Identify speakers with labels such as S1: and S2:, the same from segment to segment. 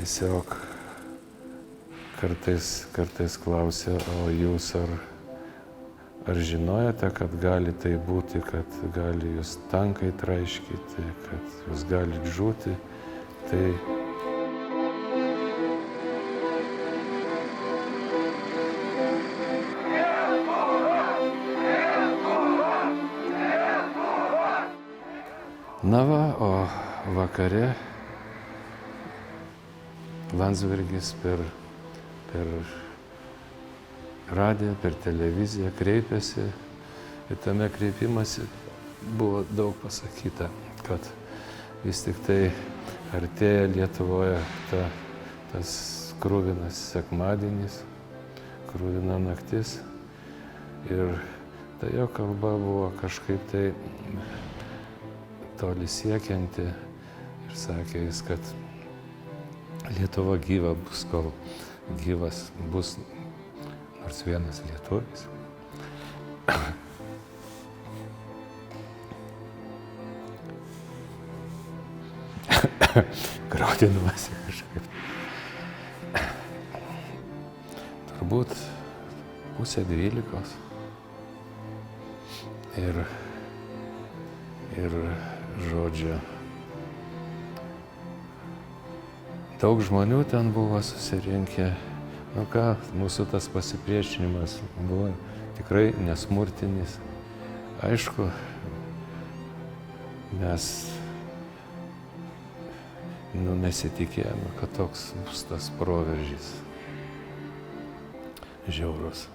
S1: tiesiog kartais klausia, o jūs ar žinojote, kad gali tai būti, kad gali jūs tankai traiškyti, kad jūs galit žūti, tai na va, o vakare Landsbergis per radiją, per televiziją kreipėsi ir tame kreipimąsi buvo daug pasakyta, kad vis tik tai artėja Lietuvoje tas kruvinas sekmadienis, kruvina naktis ir ta jo kalba buvo kažkaip tai toli siekianti ir sakė jis, kad Lietuva gyva bus, kol gyvas bus nors vienas lietuvis. Graudinuosi kažkaip. Turbūt 11:30. Ir žodžiu, daug žmonių ten buvo susirinkę. Nu ką, mūsų tas pasipriešinimas buvo tikrai nesmurtinis. Aišku, mes nesitikėjome, kad toks bus tas proveržys žiaurus.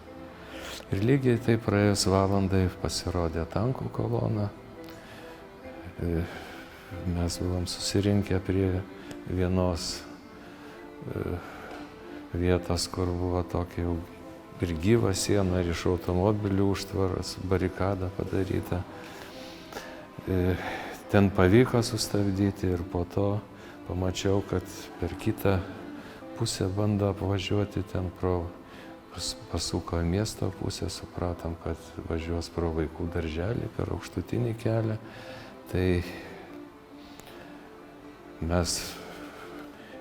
S1: Ir lygiai tai praėjus valandai pasirodė tankų kolona. Mes buvom susirinkę prie vienos vietos, kur buvo tokia jau ir gyva siena, ir iš automobilių užtvaros barikada padaryta. Ten pavyko sustabdyti ir po to pamačiau, kad per kitą pusę bando apvažiuoti ten pasuko į miesto pusę, supratom, kad važiuos pro vaikų darželį per aukštutinį kelią. Tai mes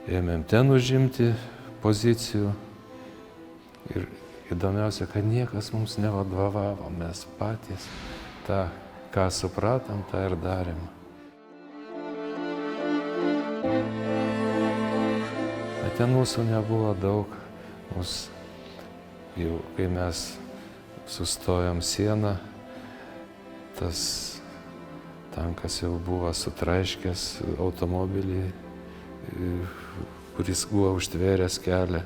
S1: ėmėm ten užimti pozicijų ir įdomiausia, kad niekas mums nevadovavo, mes patys tą, ką supratom, tą ir darėm. Bet ten mūsų nebuvo daug, jau kai mes sustojom sieną, tas tankas jau buvo sutraiškęs automobilį, kuris buvo užtvėręs kelią.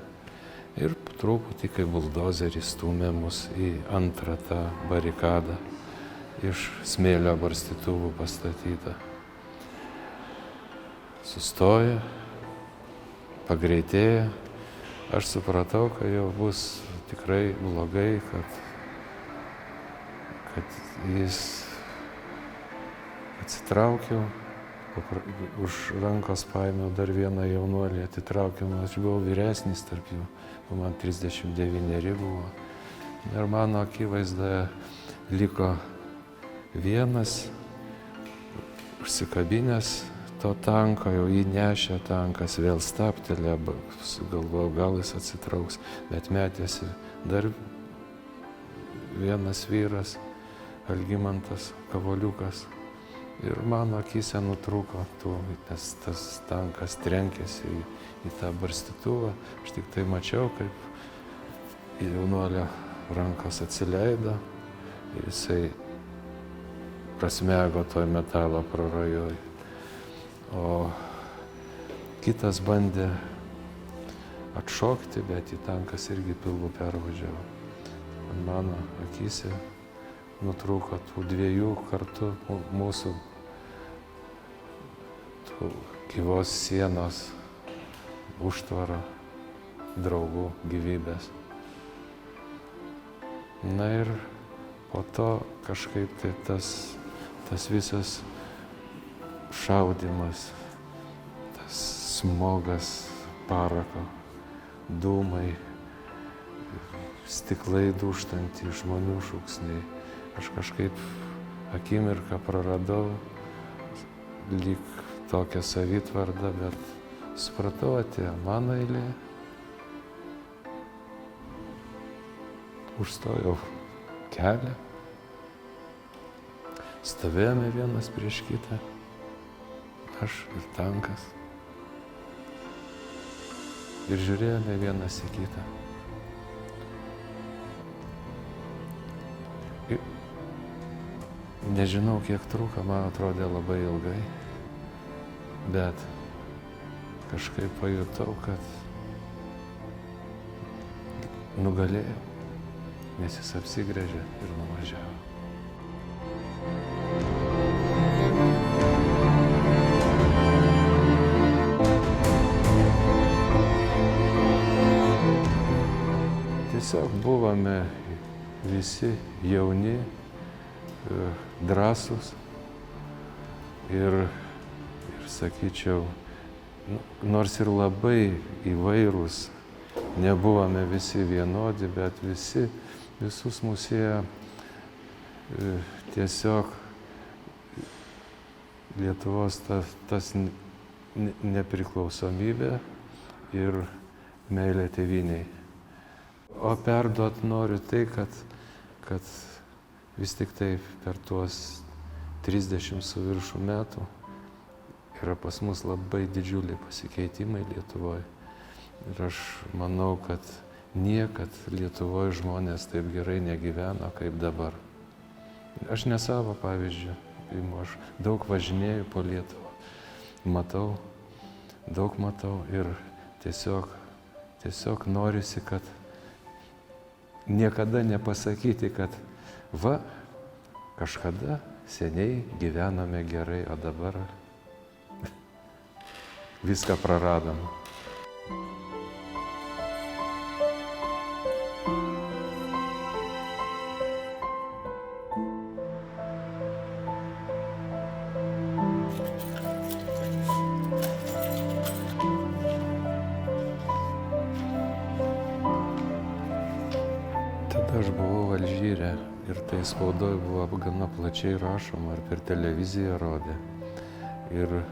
S1: Ir po truputį, kai buldozeris stūmė mus į antrą tą barikadą, iš smėlio barstytuvų pastatytą. Sustoja, pagreitėja. Aš supratau, kad jau bus tikrai blogai, kad jis atsitraukiau, už rankos paėmiau dar vieną jaunuolį, atitraukiau, aš buvau vyresnis tarp jų, man 39 buvo. Ir mano akivaizdoje liko vienas, užsikabinęs to tanko, jau jį nešė tankas, vėl stabtelė, galvojau, gal jis atsitrauks, bet metėsi dar vienas vyras, Algimantas Kavoliukas. Ir mano akyse nutrūko, nes tas tankas trenkėsi į tą barstytuvą. Aš tik tai mačiau, kaip jaunuolio rankos atsileido ir jisai prasmego toj metalo prarajoj. O kitas bandė atšokti, bet į tankas irgi pilvu pervažiavo. Mano akyse nutrūko tų dviejų kartu mūsų gyvos sienos užtvara draugų gyvybės. Na ir po to kažkaip tai tas visas šaudimas, tas smogas parako, dūmai, stiklai dūžtantys, žmonių šūksniai. Aš kažkaip akimirką praradau lyg tokią savitvardą, bet supratau, atėjo mano eilė. Užstojau kelią. Stovėjome vienas prieš kitą. Aš ir tankas. Ir žiūrėjome vienas į kitą. Ir nežinau, kiek truko, man atrodė labai ilgai, bet kažkaip pajutau, kad nugalėjau, nes jis apsigręžė ir nuvažiavo. Tiesiog buvome visi jauni, drąsūs ir sakyčiau, nors ir labai įvairūs, nebuvome visi vienodi, bet visus mus ėjo tiesiog Lietuvos tas nepriklausomybė ir meilė tėvynei. O perduot noriu tai, kad vis tik tai per tuos 30 su viršų metų yra pas mus labai didžiuliai pasikeitimai Lietuvoje. Ir aš manau, kad niekad Lietuvoje žmonės taip gerai negyveno kaip dabar. Aš ne savo pavyzdžių imu, aš daug važinėju po Lietuvą, daug matau ir tiesiog norisi, kad niekada nepasakyti, kad va, kažkada seniai gyvenome gerai, o dabar viską praradom. Tada aš buvau Alžyre ir tai spaudoj buvo gana plačiai rašoma ir per televiziją rodė. Ir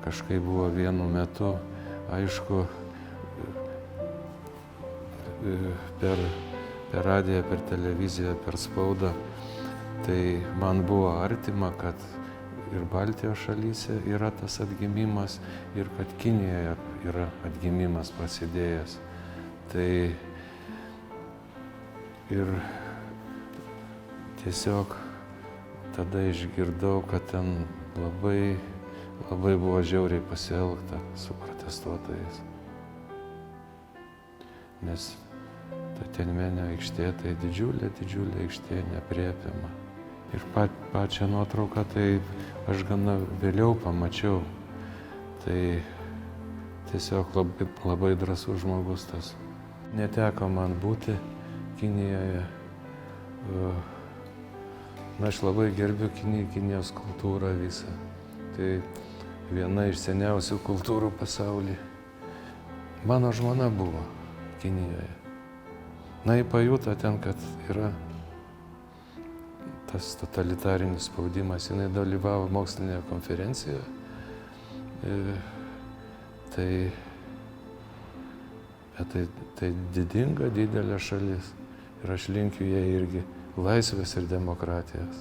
S1: kažkaip buvo vienu metu, aišku, per radiją, per televiziją, per spaudą, tai man buvo artima, kad ir Baltijos šalyse yra tas atgimimas ir kad Kinijoje yra atgimimas prasidėjęs. Tai ir tiesiog tada išgirdau, kad ten labai buvo žiauriai pasielgta su protestuotojais. Nes ta Tianmenio aikštė tai didžiulė aikštė, neaprėpiama. Ir pačią nuotrauką tai aš gana vėliau pamačiau. Tai tiesiog labai drąsus žmogus tas. Neteko man būti Kinijoje. Aš labai gerbiu Kinijos kultūrą visą. Tai viena iš seniausių kultūrų pasaulyje. Mano žmona buvo Kinijoje. Ji pajuto ten, kad yra tas totalitarinis spaudimas. Jinai dalyvavo mokslinėje konferencijoje. Tai didinga, didelė šalis. Ir aš linkiu jai irgi laisvės ir demokratijos.